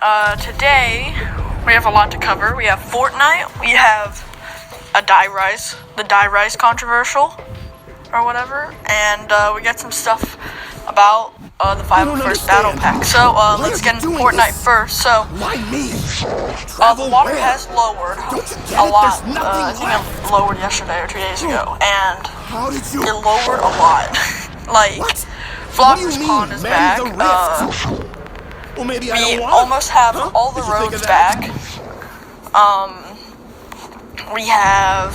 Today we have a lot to cover. We have Fortnite, we have the Die Rise controversial, or whatever, and we got some stuff about the 501st Battle Pack. So let's get into Fortnite first. So Why me? the water has lowered a lot. I think it lowered yesterday or 2 days ago, and How did you? it lowered a lot. Like, What? What do you Vlogger's mean, Pond is man, back. the rift? Well, maybe I We don't want. almost have Huh? all the What'd you think roads of that? back. We have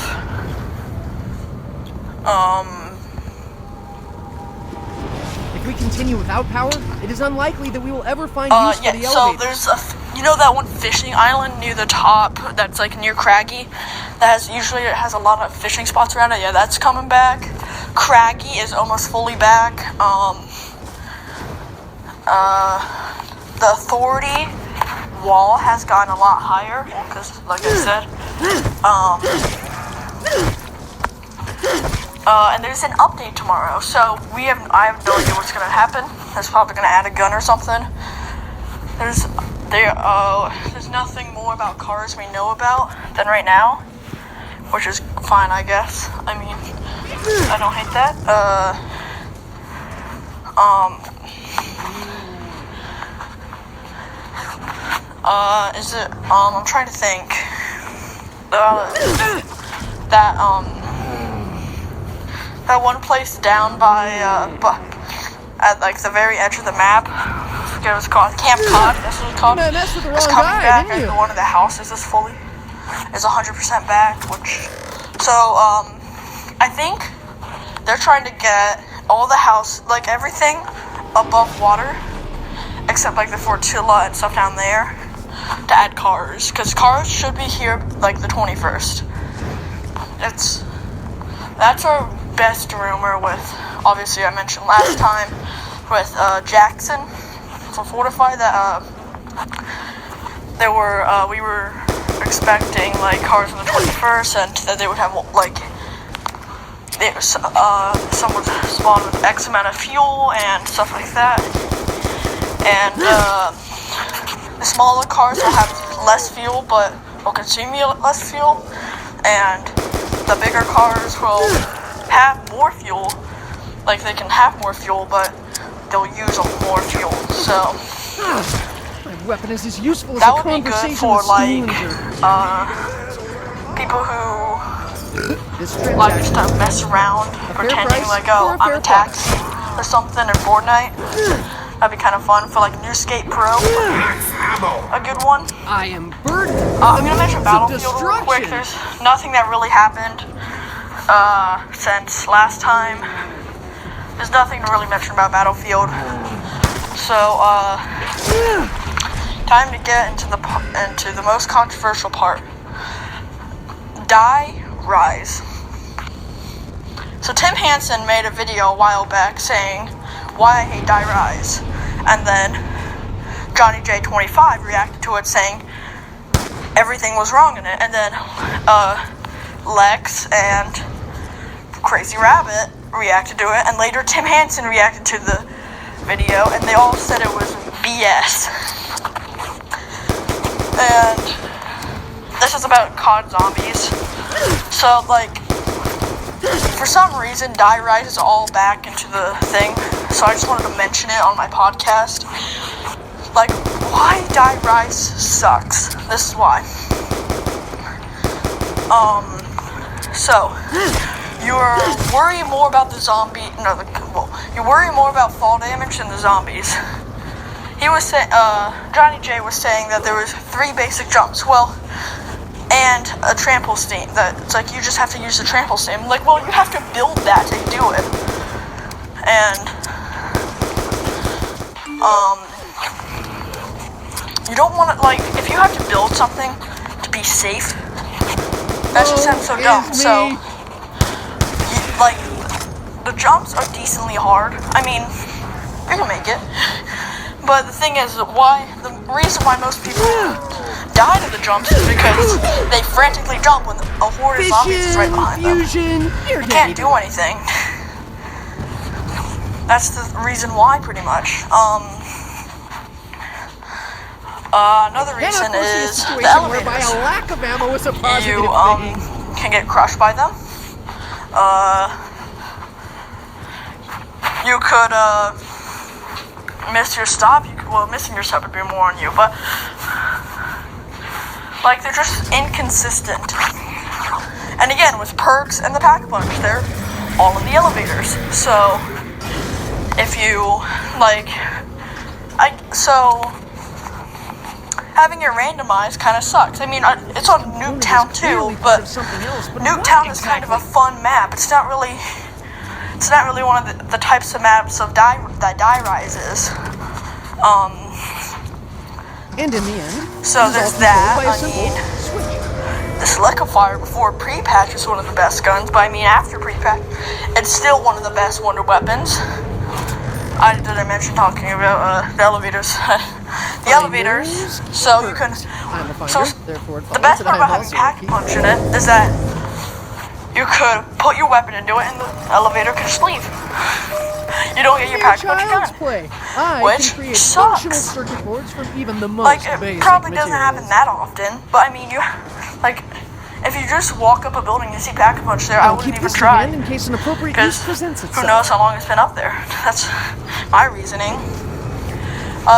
If we continue without power, it is unlikely that we will ever find use for the so elevator. there's you know that one fishing island near the top that's like near Craggy, that has a lot of fishing spots around it. Yeah, that's coming back. Craggy is almost fully back. The Authority wall has gotten a lot higher because, like I said, and there's an update tomorrow, so I have no idea what's gonna happen. There's probably gonna add a gun or something. There's nothing more about cars we know about than right now, which is fine, I guess. I mean, I don't hate that. I'm trying to think. That one place down by, at like the very edge of the map, I forget what it's called, Camp Cod, that's what it's called. Man, that's the wrong It's coming guy, back, didn't and you? one of the houses is 100% back, I think they're trying to get all the house, like everything above water, except like the Fortilla and stuff down there, to add cars, because cars should be here like the 21st. That's our best rumor with, obviously I mentioned last time, with Jackson from Fortify, that we were expecting like cars on the 21st, and that they would have like, some would spawn with X amount of fuel and stuff like that, and the smaller cars will have less fuel but will consume less fuel, and the bigger cars will have more fuel, like they can have more fuel, but they'll use more fuel. So My weapon is as useful as that a would be good conversation for with like Stewlinger. people who This like transaction. to mess around, pretending price like, for oh, a fair I'm a taxi or something in Fortnite. That'd be kind of fun for like Newscape Pro, a good one. I am burdened. I'm gonna mention of Battlefield real quick. destruction. There's nothing that really happened since last time. There's nothing to really mention about Battlefield. So time to get into the most controversial part. Die Rise. So Tim Hansen made a video a while back saying why I hate Die Rise, and then Johnny J25 reacted to it saying everything was wrong in it, and then Lex and Crazy Rabbit reacted to it, and later Tim Hansen reacted to the video, and they all said it was BS. And this is about COD zombies. So like, for some reason Die Rise is all back into the thing, so I just wanted to mention it on my podcast. Like, why Die Rise sucks. This is why. So you're worrying more about the you worry more about fall damage than the zombies. He was saying, Johnny J was saying that there was 3 basic jumps, and a trample steam. That it's like you just have to use the trample steam. Like, well, you have to build that to do it. And you don't want to, like, if you have to build something to be safe, that just sounds so dumb. So, like, the jumps are decently hard. I mean, you can make it. But the thing is, the reason why most people die to the jumps is because they frantically jump when a horde of zombies is right behind them. You're You can't do anything. That's the reason why, pretty much. Another Cannot reason foresee a is the situation whereby elevators. a lack of ammo is a positive You thing. can get crushed by them. You could miss your stop. Missing your stop would be more on you, but like they're just inconsistent. And again, with perks and the Pack-a-Punch, they're all in the elevators. So if you like, having it randomized kind of sucks. I mean, it's on Nuketown too, but Nuketown is kind of a fun map. It's not really one of the types of maps of that Die Rise is. And in the end, So there's that. I mean, switch. the Slickifier before pre-patch is one of the best guns, but I mean after pre-patch, it's still one of the best wonder weapons. Did I mention talking about the elevators? The elevators, so you can. I'm a finder, So therefore it the best follows part about that I am having also a Pack-a-Punch key. in it is that you could put your weapon into it and the elevator can just leave. You don't get your Pack-a-Punch Child's gun. play. I Which can create sucks. functional circuit boards from even the most Like, it basic probably materials. doesn't happen that often, but I mean, if you just walk up a building and see Pack-a-Punch there, I I'll wouldn't keep even this in try. hand in case an appropriate Because use presents who itself. knows how long it's been up there. That's my reasoning.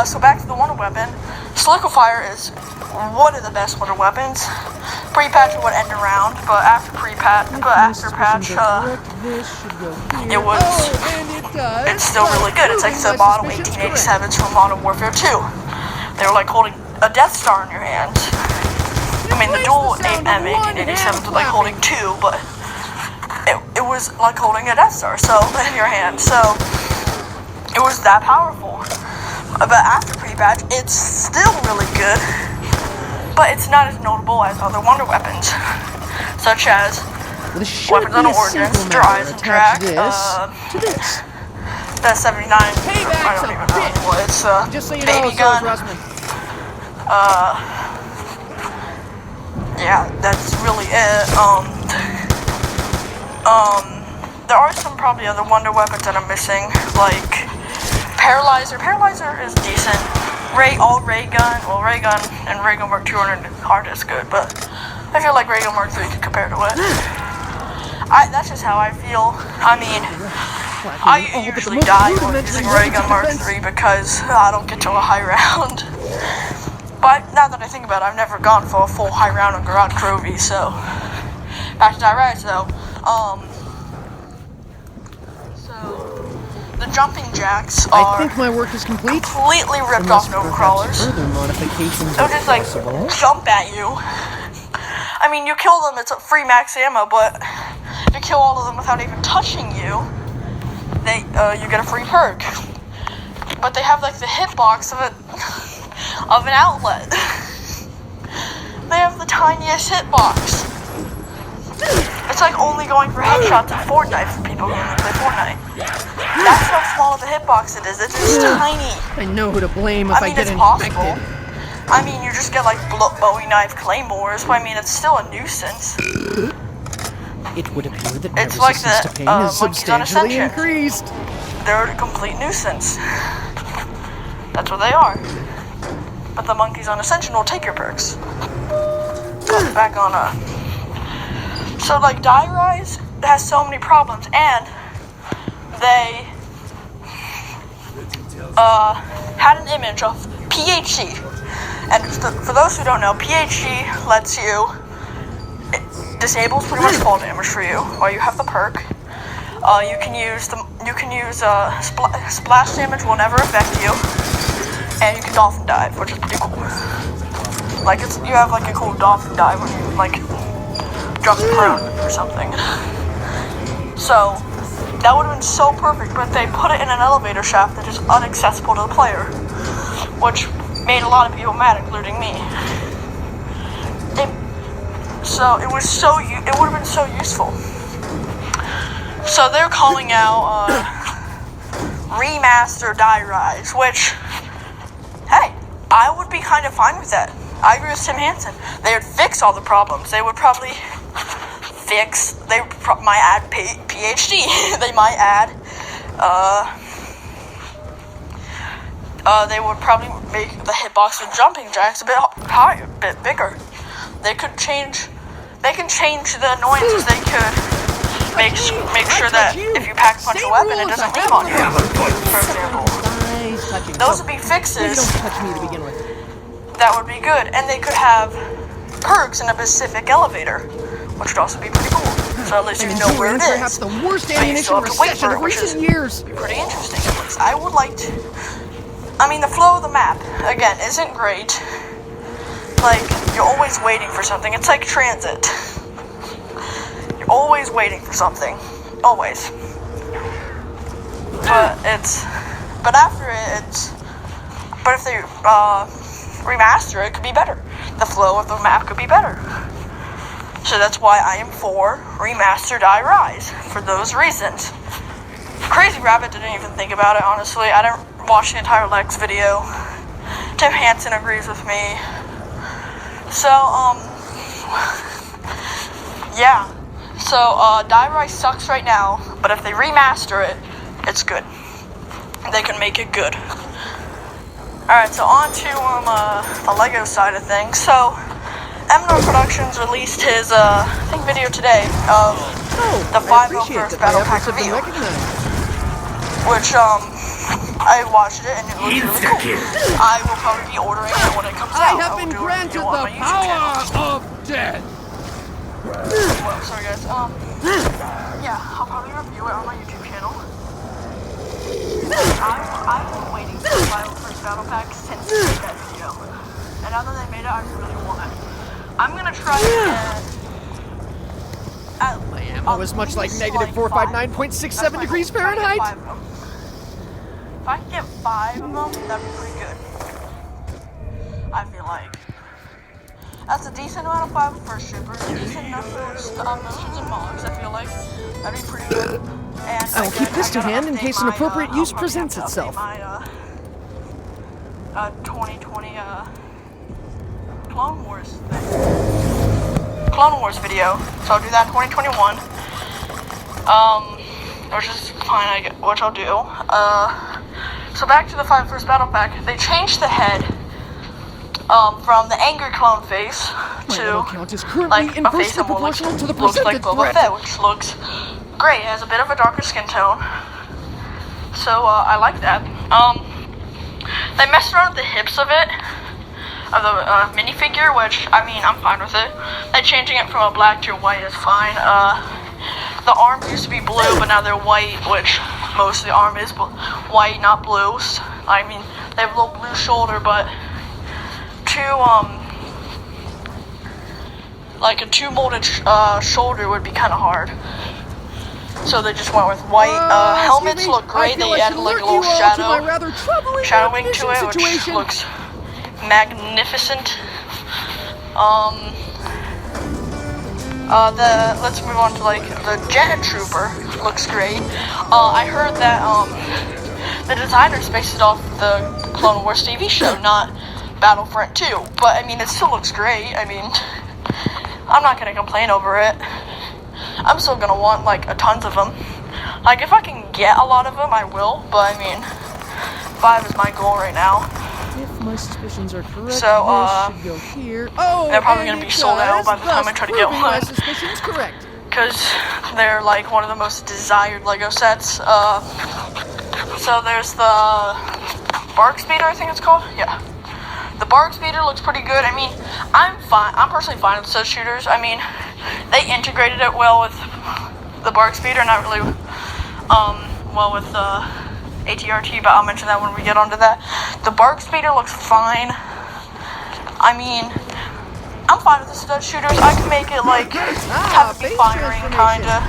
So back to the wonder weapon. Slickifier is one of the best wonder weapons. Pre-patch it would end around, but after patch, it was. It's still really good. It's like the Model 1887s from Modern Warfare 2. They were like holding a Death Star in your hand. I mean, the dual M1887s were like holding two, but it was like holding a Death Star in your hand. So it was that powerful. But after pre-patch, it's still really good, but it's not as notable as other wonder weapons, such as Weapons on Ordnance, Dries and Drac, to this. the 79, I don't even know what it's, Just so you baby know, gun. so is Russman. Yeah, that's really it. There are some probably other wonder weapons that I'm missing, like Paralyzer. Paralyzer is decent. Ray gun and Ray Gun Mark 200 aren't as good, but I feel like Ray Gun Mark 3 could compare to it. That's just how I feel. I mean, I usually die when using Ray Gun Mark 3 because I don't get to a high round. But now that I think about it, I've never gone for a full high round on Garage Crovey, so back to Die Rise though. The jumping jacks I are think my work is complete. completely ripped off Nova Crawlers. Further modifications They'll are just like possible. jump at you. I mean, you kill them, it's a free max ammo, but if you kill all of them without even touching you, you get a free perk. But they have like the hitbox of an outlet. They have the tiniest hitbox. It's like only going for headshots in Fortnite for people who only play Fortnite. That's how small of a hitbox it is. It's just tiny. I know who to blame if I, I mean, get it's possible. infected. I mean, you just get like Bowie knife claymores, but I mean, it's still a nuisance. It would appear that my It's like resistance the, to pain is monkeys on substantially Ascension. increased. They're a complete nuisance. That's what they are. But the monkeys on Ascension will take your perks. Back on So like Die Rise has so many problems, and they had an image of PhD. And for those who don't know, PhD lets you, it disables pretty much fall damage for you while you have the perk. You can use splash damage will never affect you, and you can dolphin dive, which is pretty cool. Like you have like a cool dolphin dive when you like jump prone or something. So that would have been so perfect, but they put it in an elevator shaft that is inaccessible to the player, which made a lot of people mad, including me. It would have been so useful. So they're calling out remaster Die Rise, which, hey, I would be kind of fine with that. I agree with Tim Hansen. They would fix all the problems. They would probably might add PhD. They might add they would probably make the hitbox with jumping jacks a bit higher, a bit bigger. They can change the annoyances. They could make sure that if you pack punch a weapon, it doesn't leave on you, for example. Those would be fixes that would be good, and they could have perks in a specific elevator, which would also be pretty cool. So at least you know where it is. Perhaps the worst ammunition recession of recent years. Pretty interesting. At least I would like to. I mean, the flow of the map again isn't great. Like, you're always waiting for something. It's like transit. You're always waiting for something. Always. But after it, but if they remaster it, could be better. The flow of the map could be better. So that's why I am for Remastered I Rise, for those reasons. Crazy Rabbit didn't even think about it, honestly. I didn't watch the entire Lex video. Tim Hansen agrees with me. So, yeah. So, Die Rise sucks right now, but if they remaster it, it's good. They can make it good. Alright, so on to the LEGO side of things. So, Emnor Productions released his, I think, video today of the 5 first Battle Pack review. Which, I watched it and it looks really cool. I will probably be ordering it when it comes out. I have been granted the power of death. Well, sorry guys, yeah, I'll probably review it on my YouTube channel. I've been waiting for the 5 first Battle Pack since they made that video. And now that they made it, I really want it. I'm gonna try to get... My ammo is much like negative 459.67 degrees Fahrenheit. If I can get 5 of them, that'd be pretty good. I feel like. That's a decent amount of 5 first troopers, decent enough for missions and mods, I feel like. That'd be pretty good. And I will keep this to hand in case an appropriate use presents itself. My 2020 Clone Wars video. So I'll do that in 2021. Which is fine, which I'll do. So back to the 5 first Battle Pack. They changed the head from the angry clone face to like a face that more looks like Boba Fett, which looks great. It has a bit of a darker skin tone. So I like that. They messed around with the hips of it, of the minifigure, which I mean I'm fine with it. They changing it from a black to a white is fine. The arms used to be blue, but now they're white, which most of the arm is white, not blue. I mean, they have a little blue shoulder, but like a 2 molded shoulder would be kind of hard. So they just went with white. Helmets look great. They added like a little shadowing to it, which looks magnificent. Let's move on to like the Jet Trooper. Looks great. I heard that the designers based it off the Clone Wars TV show, not Battlefront 2. But I mean, it still looks great. I mean, I'm not gonna complain over it. I'm still gonna want like tons of them. Like if I can get a lot of them, I will. But I mean, 5 is my goal right now. If my suspicions are correct, so this should go here. Oh, they're probably gonna be sold out by the time I try to get one. My suspicions correct. Because they're like one of the most desired LEGO sets. So there's the Bark Speeder, I think it's called. Yeah. The Bark Speeder looks pretty good. I mean, I'm personally fine with such shooters. I mean, they integrated it well with the Bark Speeder, not really well with the ATRT, but I'll mention that when we get onto that. The Bark Speeder looks fine. I mean, I'm fine with the stud shooters. I can make it like have it be firing kinda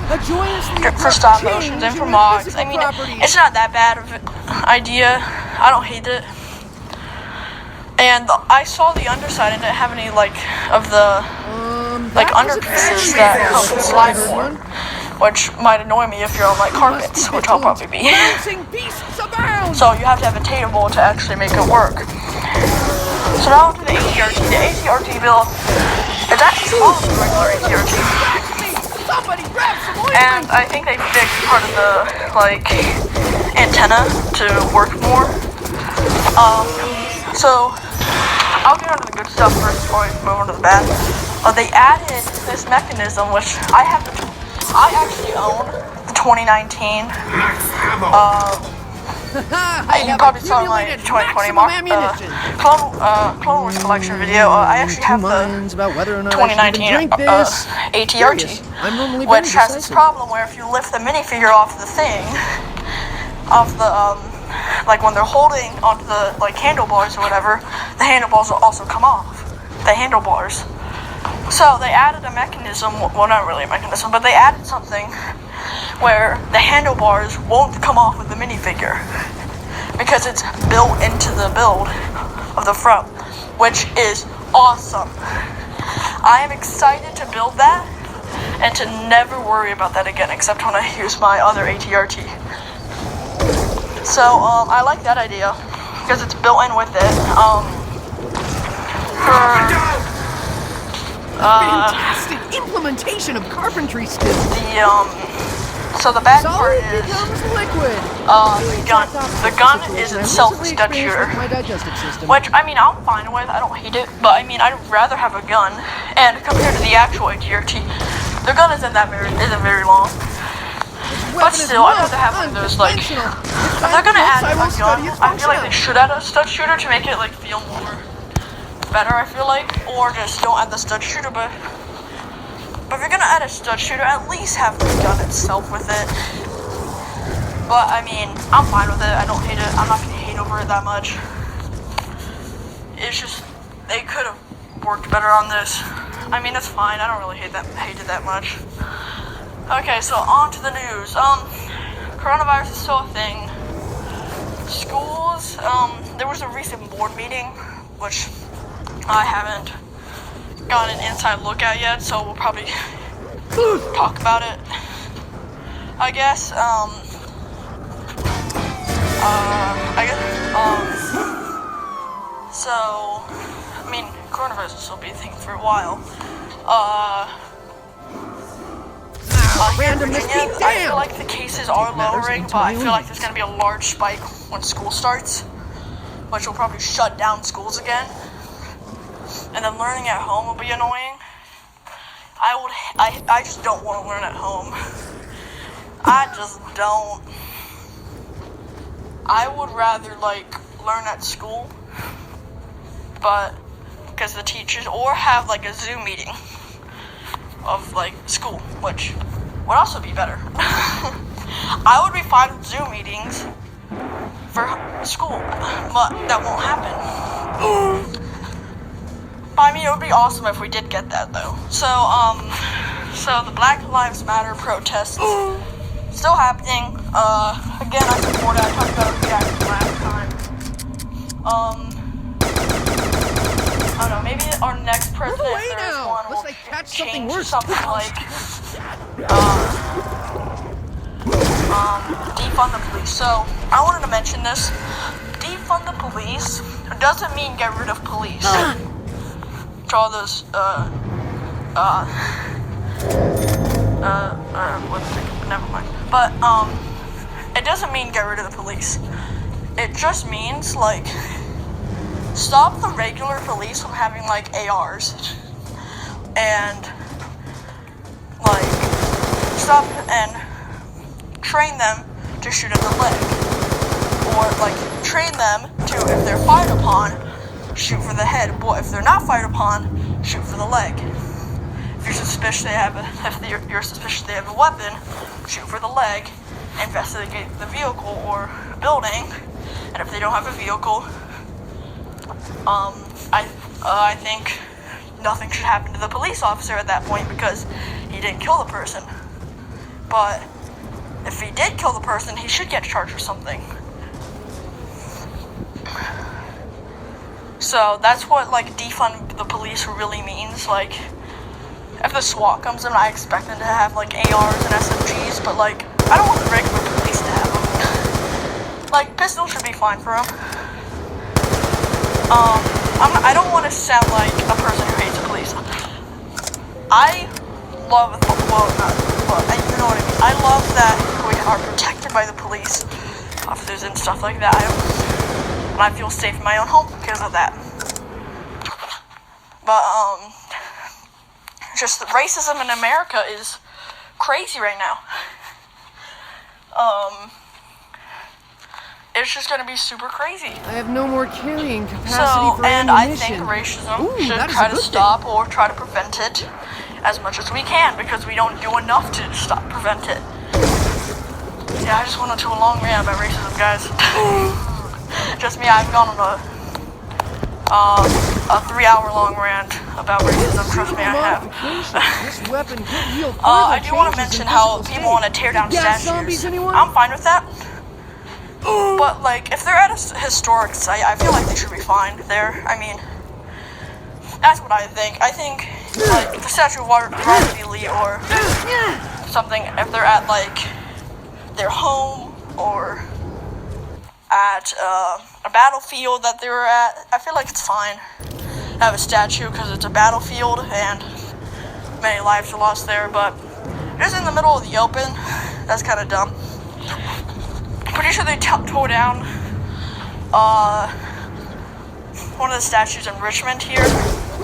for stop motions and for mods. I mean, it's not that bad of an idea. I don't hate it. And I saw the underside and didn't have any like of the like underpieces that help it slide more, which might annoy me if you're on like carpets, which I'll probably be. So you have to have a table to actually make it work. So now to the ATRT. The ATRT build is actually smaller than the regular ATRT. And I think they fixed part of the like antenna to work more. So I'll get onto the good stuff first before I move on to the bad. They added this mechanism, which I actually own the 2019. You probably saw my 2020 Clone Wars collection video. I actually have the about whether or not 2019 ATRT, which has this problem where if you lift the minifigure off the thing, off the like when they're holding onto the like handlebars or whatever, the handlebars will also come off. The handlebars. So they added a mechanism. Well, not really a mechanism, but they added something where the handlebars won't come off with the minifigure because it's built into the build of the front, which is awesome. I am excited to build that and to never worry about that again, except when I use my other ATRT. So I like that idea because it's built in with it. Fantastic implementation of carpentry skills. So the bad part Solid is becomes liquid. the gun. The gun is itself a stud shooter, My digestive system. which I mean I'm fine with. I don't hate it, but I mean I'd rather have a gun. And compared to the actual ATRT, the gun isn't very long. But still, I'd rather have one of those like. If they're gonna add a gun, I feel like they should add a stud shooter to make it like feel more better. I feel like, or just don't add the stud shooter, but if you're gonna add a stud shooter, at least have the gun itself with it. But I mean, I'm fine with it. I don't hate it. I'm not gonna hate over it that much. It's just they could have worked better on this. I mean, it's fine. I don't really hate it that much. Okay, so on to the news. Coronavirus is still a thing. Schools. There was a recent board meeting, which I haven't got an inside look at yet, so we'll probably talk about it. I guess, so, I mean, coronavirus will still be a thing for a while. Here in Virginia, I feel like the cases are lowering, but I feel like there's going to be a large spike when school starts, which will probably shut down schools again. And then learning at home will be annoying. I just don't want to learn at home. I just don't. I would rather like learn at school, but because the teachers, or have like a Zoom meeting of like school, which would also be better. I would be fine with Zoom meetings for school, but that won't happen. I mean, it would be awesome if we did get that, though. So the Black Lives Matter protests still happening. Again, I support it. I talked about it last time. I don't know, maybe our next president, if there is one, will change something like, defund the police. So, I wanted to mention this. Defund the police doesn't mean get rid of police. To all those, never mind. But, it doesn't mean get rid of the police. It just means, like, stop the regular police from having, like, ARs. And, like, stop and train them to shoot at the leg. Or, like, train them to, if they're fired upon, shoot for the head. But if they're not fired upon, shoot for the leg. If you're suspicious they have a weapon, shoot for the leg. Investigate the vehicle or building. And if they don't have a vehicle, I think nothing should happen to the police officer at that point because he didn't kill the person. But if he did kill the person, he should get charged for something. So that's what, like, defund the police really means. Like, if the SWAT comes in, I expect them to have, like, ARs and SMGs, but, like, I don't want the regular police to have them. Like, pistols should be fine for them. I don't want to sound like a person who hates the police. I love, you know what I mean. I love that we are protected by the police officers and stuff like that. and I feel safe in my own home because of that. But, just the racism in America is crazy right now. It's just gonna be super crazy. I have no more carrying capacity So, for and I ammunition. think racism Ooh, should that is try a to good stop or try to prevent it as much as we can, because we don't do enough to prevent it. Yeah, I just went into a long rant about racism, guys. Just me, I've gone on a 3-hour-long rant about racism. Trust me, I have. This weapon could yield I do want to changes mention in how physical people want to state. tear down Gas statues. zombies, anyone? I'm fine with that. But, like, if they're at a historic site, I feel like they should be fine there. I mean, that's what I think. I think, like, the Statue of Robert E. Lee or something, if they're at, like, their home or at a battlefield that they were at, I feel like it's fine to have a statue because it's a battlefield and many lives are lost there. But just in the middle of the open, that's kind of dumb. Pretty sure they tore down one of the statues in Richmond here.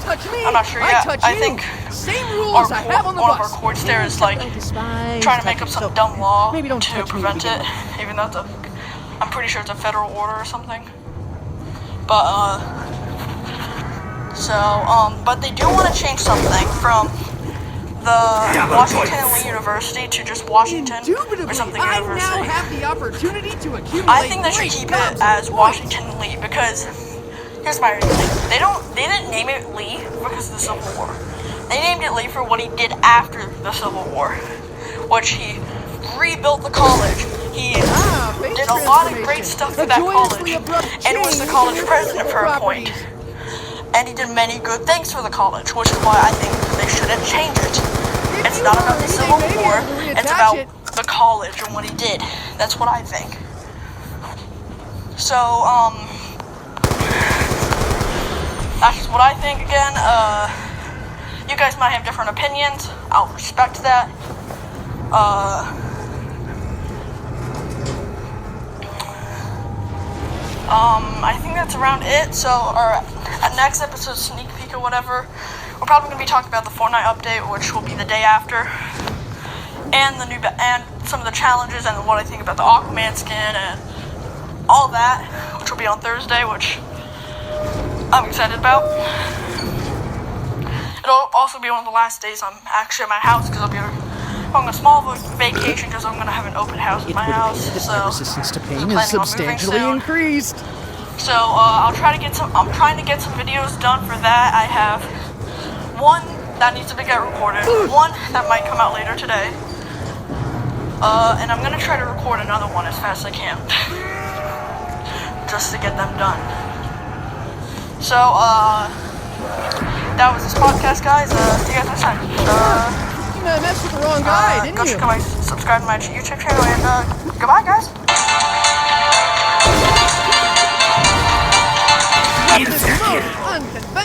Touch me. I'm not sure I yet. touch I you. think Same rules I have on the one of bus. our courts there is like trying to make up some dumb law to prevent it, even though I'm pretty sure it's a federal order or something. But but they do want to change something from the Washington and Lee University to just Washington or something I University. now have the opportunity to accumulate I think they should great keep amounts it as of Washington and Lee because here's my reasoning. They didn't name it Lee because of the Civil War. They named it Lee for what he did after the Civil War, which he rebuilt the college. He did a lot of great stuff for that college, and was the college president for a point. And he did many good things for the college, which is why I think they shouldn't change it. It's not about the Civil War, it's about the college and what he did. That's what I think. So, that's just what I think again. You guys might have different opinions. I'll respect that. I think that's around it. So, at next episode, sneak peek or whatever, we're probably going to be talking about the Fortnite update, which will be the day after, and and some of the challenges and what I think about the Aquaman skin and all that, which will be on Thursday, which I'm excited about. It'll also be one of the last days I'm actually at my house because I'll be on a small vacation because I'm going to have an open house at my house. So resistance to pain I'm is planning on moving substantially soon. increased. So I'm trying to get some videos done for that. I have one that needs to get recorded, one that might come out later today, and I'm gonna try to record another one as fast as I can, just to get them done. So that was this podcast, guys. See you guys next time. You messed with the wrong guy, didn't Go you? check out subscribe to my YouTube channel, and goodbye, guys. This mode, unconventional.